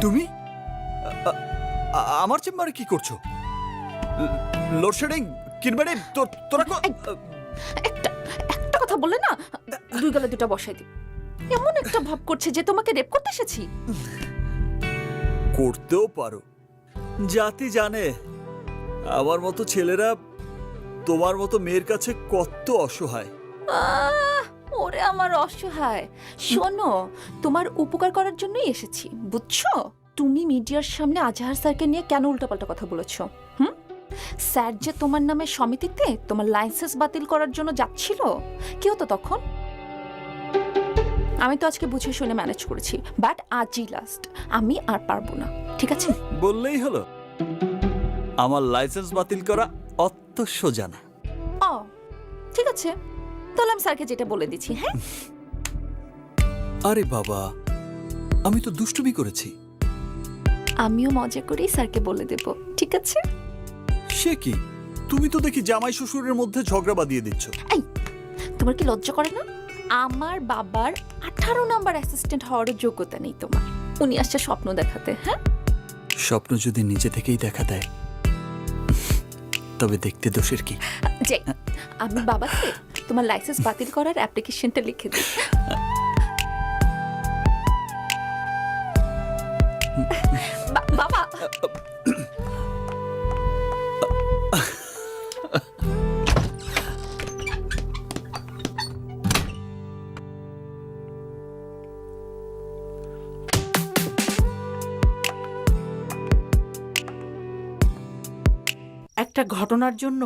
তুমি আমার চেম্বারে কি করছো? লোডশেডিং কিনবে রে তোরা একটা একটা কথা বললে না, দুই গালে দুটো বসাই দিই। এমন একটা ভাব করছে যে তোমাকে রেপ করতে এসেছি। করতেও পারো, জাতি জানে আমার মতো ছেলেরা তোমার মতো মেয়ের কাছে কত অসহায়। ওরে আমার অসহায়, শোনো, তোমার উপকার করার জন্যই এসেছি, বুঝছো? তুমি মিডিয়ার সামনে আজহার স্যারকে নিয়ে কেন উল্টাপাল্টা কথা বলেছো? স্যার যে তোমার নামে সমিতিতে তোমার লাইসেন্স বাতিল করার জন্য যাচ্ছিল, কি হতো তখন? আমি তো আজকে বুঝে শুনে ম্যানেজ করেছি, বাট আজই লাস্ট, আমি আর পারবো না, ঠিক আছে? বললেই হলো, আমার লাইসেন্স বাতিল করা অত সোজা না। ও ঠিক আছে, তাহলে আমি স্যারকে যেটা বলে দিচ্ছি। হ্যাঁ, আরে বাবা, আমি তো দুষ্টুমি করেছি। আমিও মজা করেই স্যারকে বলে দেব, ঠিক আছে? সে কি, তুমি তো দেখি জামাই শ্বশুরের মধ্যে ঝগড়া বাঁধিয়ে দিচ্ছ। এই, তোমার কি লজ্জা করে না? আমার বাবার 18 নাম্বার অ্যাসিস্ট্যান্ট হওয়ার যোগ্যতা নেই তোমার। উনি আসছে স্বপ্ন দেখাতে। হ্যাঁ, স্বপ্ন যদি নিজে থেকেই দেখা দেয় তবে দেখতে দোষের কি? যে আমি বাবাকে তোমার লাইসেন্স বাতিল করার অ্যাপ্লিকেশনটা লিখে দিই। বাবা, একটা ঘটনার জন্য